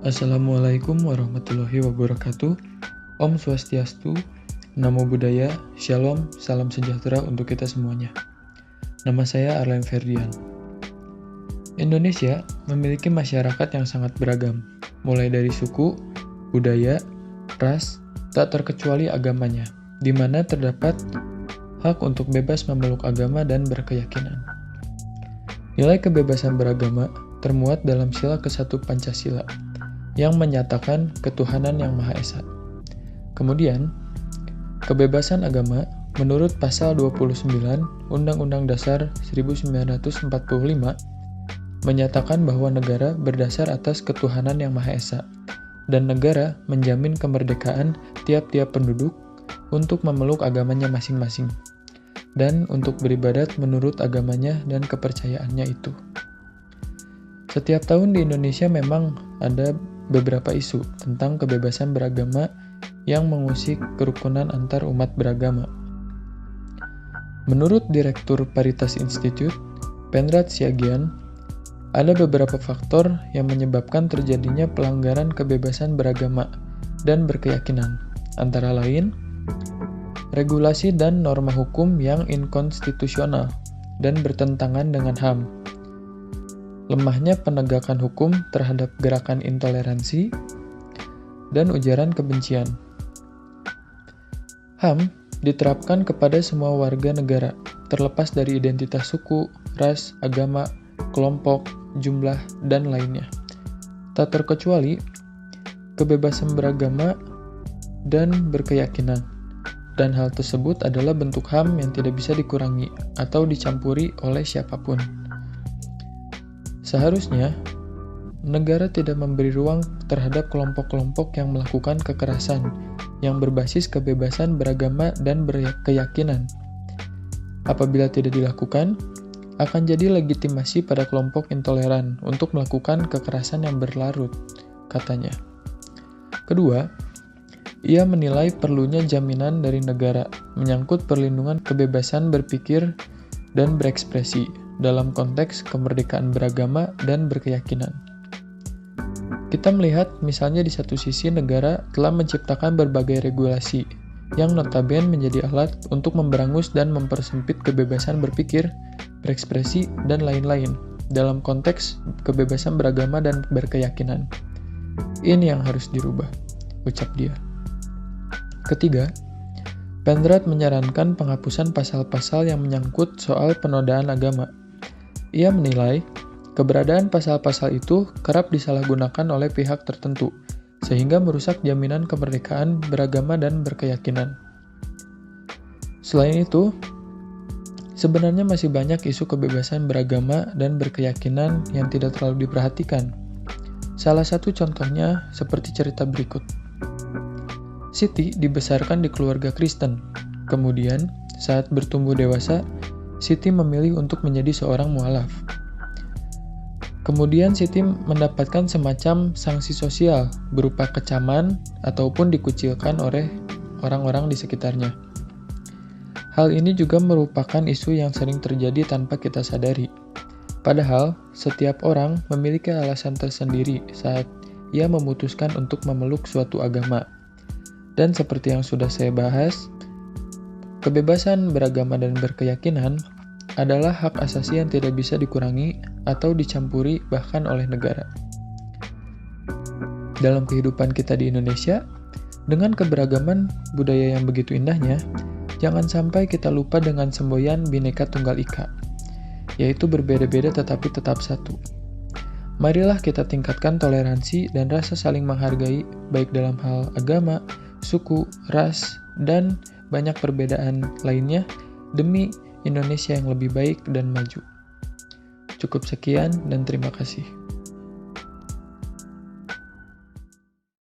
Assalamualaikum warahmatullahi wabarakatuh. Om Swastiastu, Namo Buddhaya, Shalom, salam sejahtera untuk kita semuanya. Nama saya Arlen Ferdian. Indonesia memiliki masyarakat yang sangat beragam, mulai dari suku, budaya, ras, tak terkecuali agamanya, di mana terdapat hak untuk bebas memeluk agama dan berkeyakinan. Nilai kebebasan beragama termuat dalam sila ke-1 Pancasila, yang menyatakan ketuhanan yang Maha Esa. Kemudian, kebebasan agama menurut pasal 29 Undang-Undang Dasar 1945 menyatakan bahwa negara berdasar atas ketuhanan yang Maha Esa, dan negara menjamin kemerdekaan tiap-tiap penduduk untuk memeluk agamanya masing-masing, dan untuk beribadat menurut agamanya dan kepercayaannya itu. Setiap tahun di Indonesia memang ada beberapa isu tentang kebebasan beragama yang mengusik kerukunan antar umat beragama. Menurut Direktur Paritas Institute, Penrat Siagian, ada beberapa faktor yang menyebabkan terjadinya pelanggaran kebebasan beragama dan berkeyakinan, antara lain regulasi dan norma hukum yang inkonstitusional dan bertentangan dengan HAM, lemahnya penegakan hukum terhadap gerakan intoleransi, dan ujaran kebencian. HAM diterapkan kepada semua warga negara, terlepas dari identitas suku, ras, agama, kelompok, jumlah, dan lainnya. Tak terkecuali kebebasan beragama dan berkeyakinan, dan hal tersebut adalah bentuk HAM yang tidak bisa dikurangi atau dicampuri oleh siapapun. Seharusnya, negara tidak memberi ruang terhadap kelompok-kelompok yang melakukan kekerasan yang berbasis kebebasan beragama dan berkeyakinan. Apabila tidak dilakukan, akan jadi legitimasi pada kelompok intoleran untuk melakukan kekerasan yang berlarut, katanya. Kedua, ia menilai perlunya jaminan dari negara menyangkut perlindungan kebebasan berpikir dan berekspresi dalam konteks kemerdekaan beragama dan berkeyakinan. Kita melihat misalnya di satu sisi negara telah menciptakan berbagai regulasi yang notabene menjadi alat untuk memberangus dan mempersempit kebebasan berpikir, berekspresi, dan lain-lain dalam konteks kebebasan beragama dan berkeyakinan. Ini yang harus dirubah, ucap dia. Ketiga, Penrat menyarankan penghapusan pasal-pasal yang menyangkut soal penodaan agama. Ia menilai keberadaan pasal-pasal itu kerap disalahgunakan oleh pihak tertentu, sehingga merusak jaminan kemerdekaan beragama dan berkeyakinan. Selain itu, sebenarnya masih banyak isu kebebasan beragama dan berkeyakinan yang tidak terlalu diperhatikan. Salah satu contohnya seperti cerita berikut. Siti dibesarkan di keluarga Kristen. Kemudian, saat bertumbuh dewasa, Siti memilih untuk menjadi seorang mualaf. Kemudian Siti mendapatkan semacam sanksi sosial berupa kecaman ataupun dikucilkan oleh orang-orang di sekitarnya. Hal ini juga merupakan isu yang sering terjadi tanpa kita sadari. Padahal, setiap orang memiliki alasan tersendiri saat ia memutuskan untuk memeluk suatu agama. Dan seperti yang sudah saya bahas, kebebasan beragama dan berkeyakinan adalah hak asasi yang tidak bisa dikurangi atau dicampuri bahkan oleh negara. Dalam kehidupan kita di Indonesia, dengan keberagaman budaya yang begitu indahnya, jangan sampai kita lupa dengan semboyan Bhinneka Tunggal Ika, yaitu berbeda-beda tetapi tetap satu. Marilah kita tingkatkan toleransi dan rasa saling menghargai baik dalam hal agama, suku, ras, dan banyak perbedaan lainnya demi Indonesia yang lebih baik dan maju. Cukup sekian dan terima kasih.